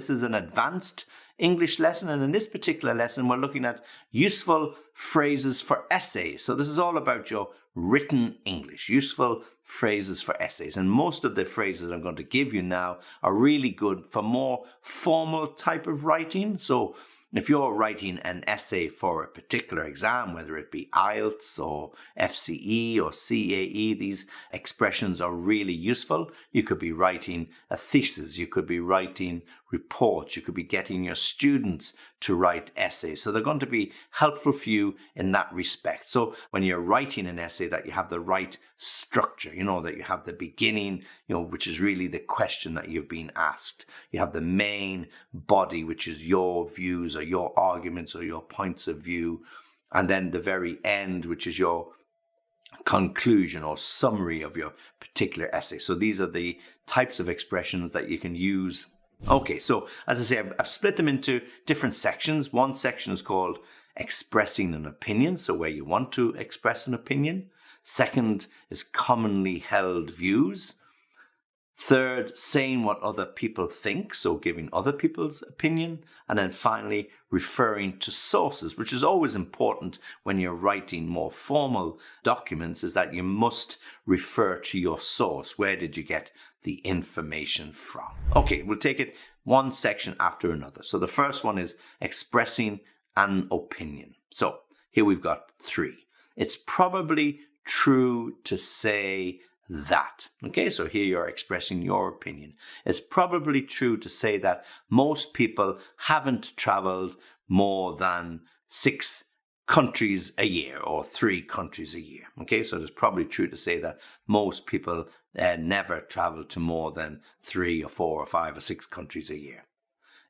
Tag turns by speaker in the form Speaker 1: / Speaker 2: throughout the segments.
Speaker 1: this is an advanced English lesson, and in this particular lesson we're looking at useful phrases for essays. So this is all about your written English, useful phrases for essays, and most of the phrases I'm going to give you now are really good for more formal type of writing. So if you're writing an essay for a particular exam, whether it be IELTS or FCE or CAE, these expressions are really useful. You could be writing a thesis, you could be writing reports, you could be getting your students to write essays. So they're going to be helpful for you in that respect. So when you're writing an essay, that you have the right structure, that you have the beginning, which is really the question that you've been asked. You have the main body, which is your views or your arguments or your points of view. And then the very end, which is your conclusion or summary of your particular essay. So these are the types of expressions that you can use. Okay, so as I say, I've split them into different sections. One section is called expressing an opinion, so where you want to express an opinion. Second is commonly held views. Third, saying what other people think, so giving other people's opinion. And then finally, referring to sources, which is always important when you're writing more formal documents, is that you must refer to your source. Where did you get the information from? Okay, we'll take it one section after another. So the first one is expressing an opinion. So here we've got 3. It's probably true to say that. Okay, so here you're expressing your opinion. It's probably true to say that most people haven't traveled more than 6 countries a year or 3 countries a year. Okay, so it's probably true to say that most people never travel to more than 3 or 4 or 5 or 6 countries a year.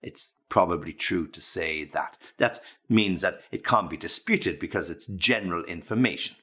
Speaker 1: It's probably true to say that. That means that it can't be disputed because it's general information.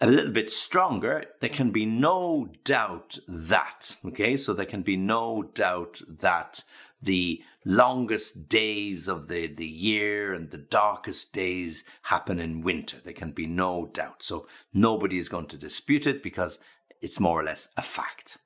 Speaker 1: A little bit stronger, there can be no doubt that, okay? So there can be no doubt that the longest days of the year and the darkest days happen in winter. There can be no doubt. So nobody is going to dispute it because it's more or less a fact.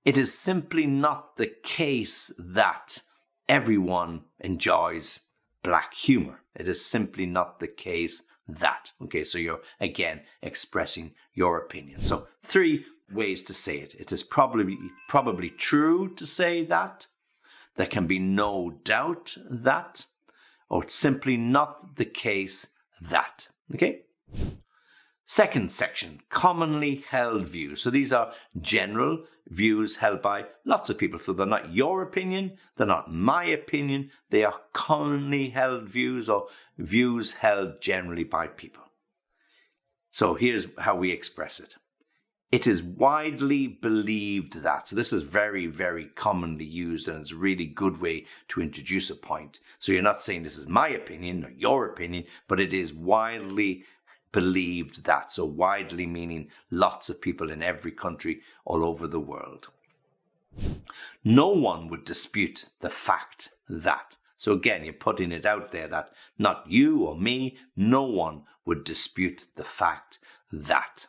Speaker 1: It is simply not the case that everyone enjoys black humor. It is simply not the case that. Okay, so you're again expressing your opinion. So 3 ways to say it. It is probably true to say that. There can be no doubt that. Or it's simply not the case that. Okay? Second section, commonly held views. So these are general views held by lots of people. So they're not your opinion, they're not my opinion, they are commonly held views or views held generally by people. So here's how we express it. It is widely believed that. So this is very, very commonly used, and it's a really good way to introduce a point. So you're not saying this is my opinion or your opinion, but it is widely believed that. So widely meaning lots of people in every country all over the world. No one would dispute the fact that. So again, you're putting it out there that not you or me, no one would dispute the fact that.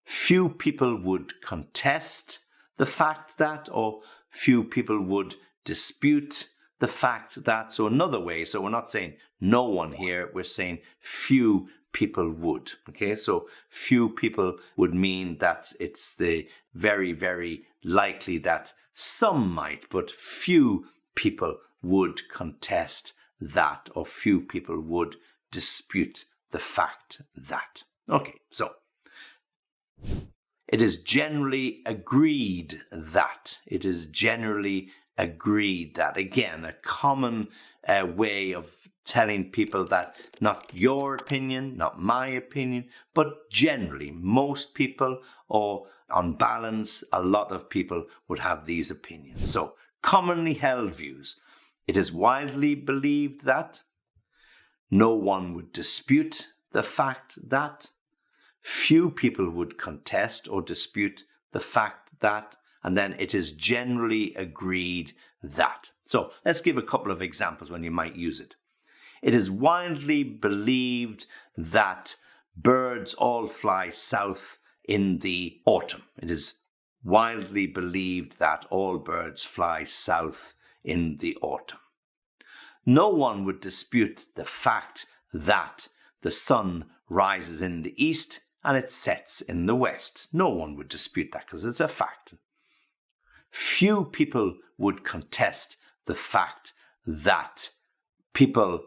Speaker 1: Few people would contest the fact that, or few people would dispute the fact that. So another way, so we're not saying no one here, we're saying few people would. Okay, so few people would mean that it's the very, very likely that some might, but few people would contest that, or few people would dispute the fact that. Okay, so it is generally agreed that. It is generally agreed that. Again, a common way of telling people that not your opinion, not my opinion, but generally most people, or on balance, a lot of people would have these opinions. So commonly held views. It is widely believed that. No one would dispute the fact that. Few people would contest or dispute the fact that. And then it is generally agreed that. So let's give a couple of examples when you might use it. It is widely believed that birds all fly south in the autumn. It is widely believed that all birds fly south in the autumn. No one would dispute the fact that the sun rises in the east and it sets in the west. No one would dispute that because it's a fact. Few people would contest the fact that people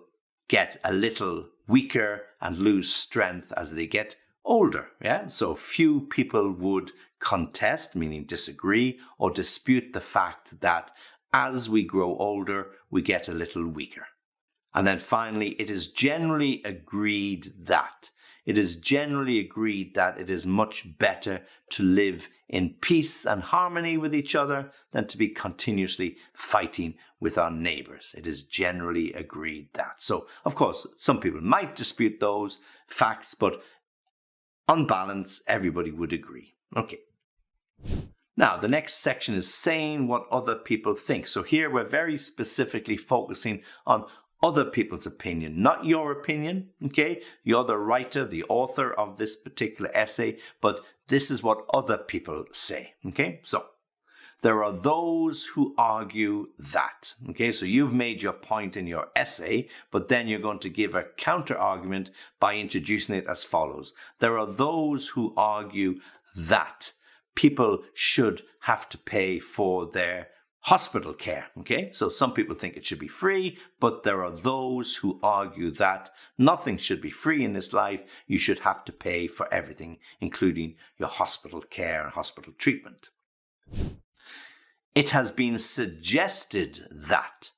Speaker 1: get a little weaker and lose strength as they get older. Yeah, so few people would contest, meaning disagree or dispute the fact that as we grow older, we get a little weaker. And then finally, it is generally agreed that it is much better to live in peace and harmony with each other than to be continuously fighting with our neighbors. It is generally agreed that. So, of course, some people might dispute those facts, but on balance, everybody would agree. Okay. Now, the next section is saying what other people think. So here we're very specifically focusing on other people's opinion, not your opinion, okay? You're the writer, the author of this particular essay, but this is what other people say, okay? So, there are those who argue that, okay? So you've made your point in your essay, but then you're going to give a counter-argument by introducing it as follows. There are those who argue that people should have to pay for their hospital care, okay? So some people think it should be free, but there are those who argue that nothing should be free in this life. You should have to pay for everything, including your hospital care and hospital treatment. It has been suggested that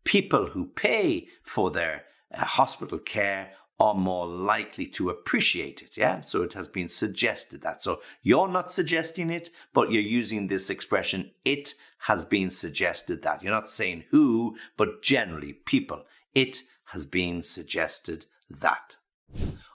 Speaker 1: people who pay for their hospital care are more likely to appreciate it, yeah? So it has been suggested that. So you're not suggesting it, but you're using this expression, it has been suggested that. You're not saying who, but generally people. It has been suggested that.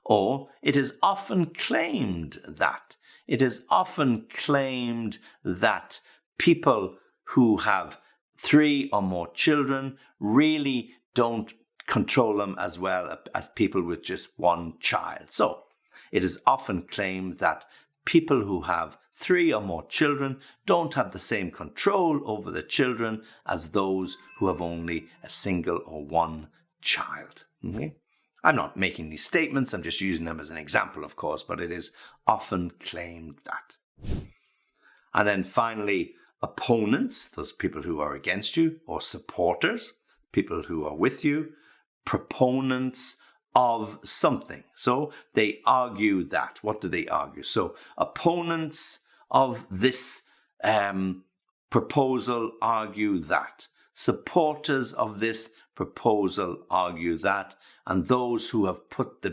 Speaker 1: Or it is often claimed that. It is often claimed that people who have 3 or more children really don't control them as well as people with just 1 child. So, it is often claimed that people who have 3 or more children don't have the same control over the children as those who have only a single or 1 child. Okay? I'm not making these statements, I'm just using them as an example, of course, but it is often claimed that. And then finally, opponents, those people who are against you, or supporters, people who are with you, proponents of something. So they argue that. What do they argue? So opponents of this proposal argue that. Supporters of this proposal argue that. And those who have put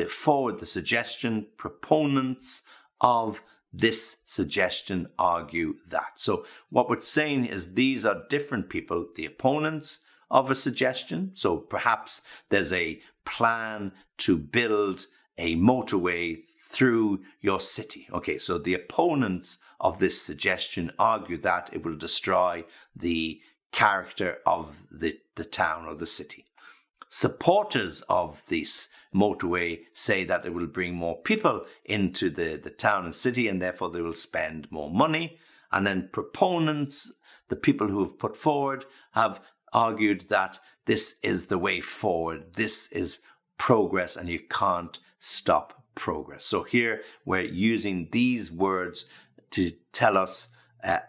Speaker 1: forward the suggestion, proponents of this suggestion argue that. So what we're saying is these are different people, the opponents of a suggestion. So perhaps there's a plan to build a motorway through your city. Okay, so the opponents of this suggestion argue that it will destroy the character of the town or the city. Supporters of this motorway say that it will bring more people into the town and city, and therefore they will spend more money. And then proponents, the people who have put forward, have argued that this is the way forward. This is progress, and you can't stop progress. So here we're using these words to tell us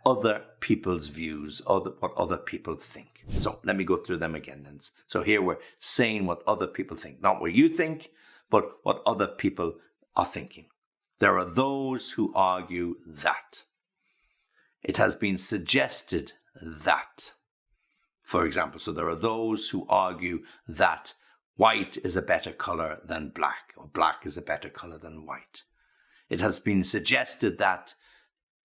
Speaker 1: other people's views, what other people think. So let me go through them again then. So here we're saying what other people think, not what you think, but what other people are thinking. There are those who argue that. It has been suggested that. For example, so there are those who argue that white is a better color than black, or black is a better color than white. It has been suggested that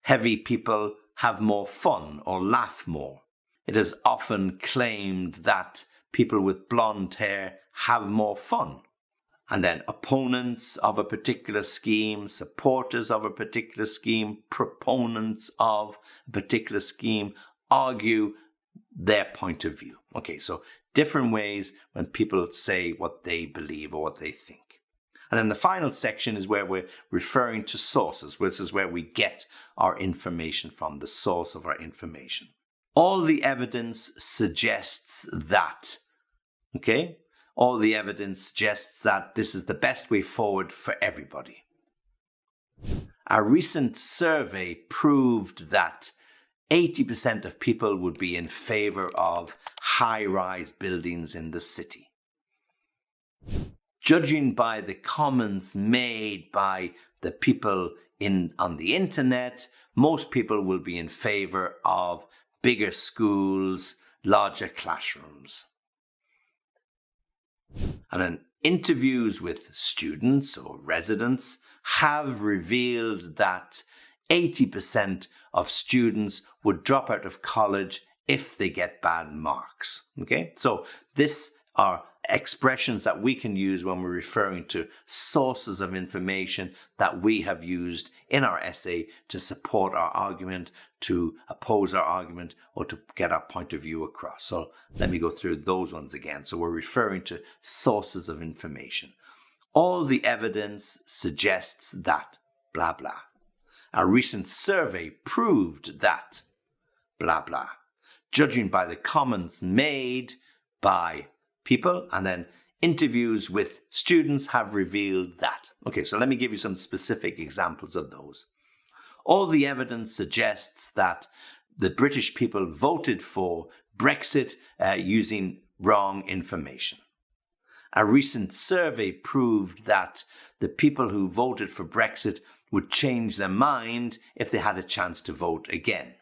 Speaker 1: heavy people have more fun or laugh more. It is often claimed that people with blonde hair have more fun. And then opponents of a particular scheme, supporters of a particular scheme, proponents of a particular scheme argue their point of view. Okay, so different ways when people say what they believe or what they think. And then the final section is where we're referring to sources, which is where we get our information from, the source of our information. All the evidence suggests that, okay? All the evidence suggests that this is the best way forward for everybody. A recent survey proved that 80% of people would be in favor of high-rise buildings in the city. Judging by the comments made by the people on the internet, most people will be in favor of bigger schools, larger classrooms. And then interviews with students or residents have revealed that 80% of students would drop out of college if they get bad marks. Okay, so these are expressions that we can use when we're referring to sources of information that we have used in our essay to support our argument, to oppose our argument, or to get our point of view across. So let me go through those ones again. So we're referring to sources of information. All the evidence suggests that, blah, blah. A recent survey proved that, blah, blah. Judging by the comments made by people, and then interviews with students have revealed that. Okay, so let me give you some specific examples of those. All the evidence suggests that the British people voted for Brexit using wrong information. A recent survey proved that the people who voted for Brexit would change their mind if they had a chance to vote again.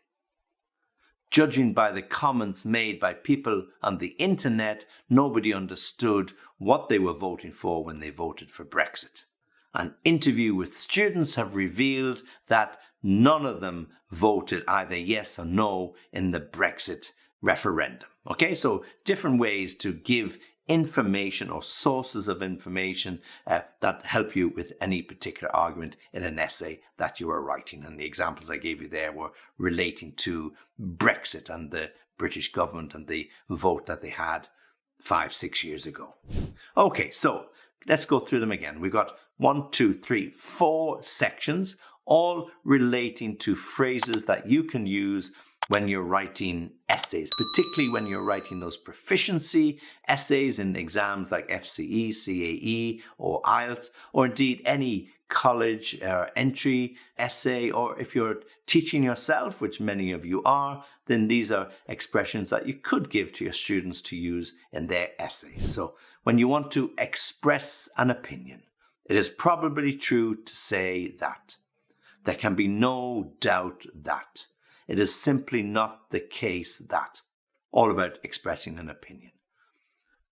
Speaker 1: Judging by the comments made by people on the internet, nobody understood what they were voting for when they voted for Brexit. An interview with students have revealed that none of them voted either yes or no in the Brexit referendum. Okay, so different ways to give information or sources of information that help you with any particular argument in an essay that you are writing. And the examples I gave you there were relating to Brexit and the British government and the vote that they had 5-6 years ago. Okay, so let's go through them again. We've got 4 sections, all relating to phrases that you can use when you're writing essays, particularly when you're writing those proficiency essays in exams like FCE, CAE, or IELTS, or indeed any college entry essay, or if you're teaching yourself, which many of you are, then these are expressions that you could give to your students to use in their essays. So when you want to express an opinion, it is probably true to say that. There can be no doubt that. It is simply not the case that. All about expressing an opinion.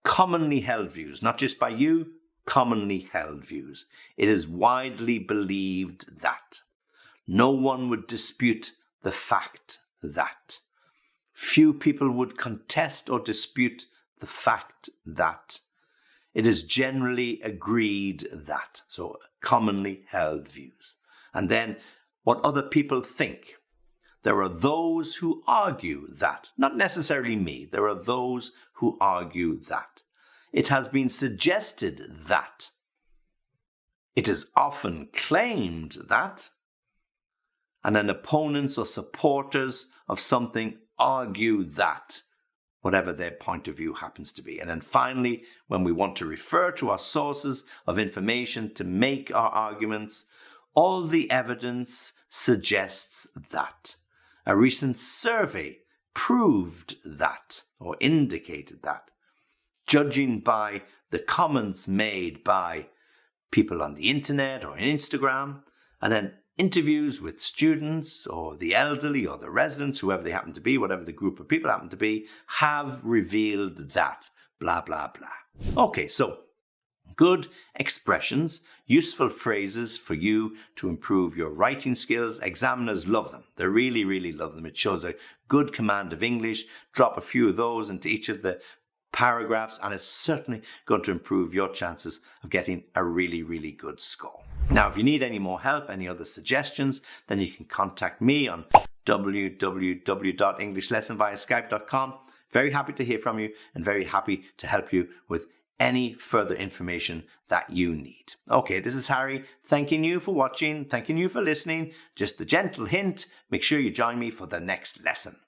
Speaker 1: Commonly held views, not just by you, commonly held views. It is widely believed that. No one would dispute the fact that. Few people would contest or dispute the fact that. It is generally agreed that. So commonly held views. And then what other people think. There are those who argue that. Not necessarily me. There are those who argue that. It has been suggested that. It is often claimed that. And then opponents or supporters of something argue that, whatever their point of view happens to be. And then finally, when we want to refer to our sources of information to make our arguments, all the evidence suggests that. A recent survey proved that, or indicated that. Judging by the comments made by people on the internet or on Instagram, and then interviews with students or the elderly or the residents, whoever they happen to be, whatever the group of people happen to be, have revealed that, blah, blah, blah. Okay, so good expressions, useful phrases for you to improve your writing skills. Examiners love them. They really, really love them. It shows a good command of English. Drop a few of those into each of the paragraphs, and it's certainly going to improve your chances of getting a really, really good score. Now, if you need any more help, any other suggestions, then you can contact me on www.englishlessonviaskype.com. Very happy to hear from you and very happy to help you with any further information that you need. Okay, this is Harry, thanking you for watching, thanking you for listening. Just a gentle hint, make sure you join me for the next lesson.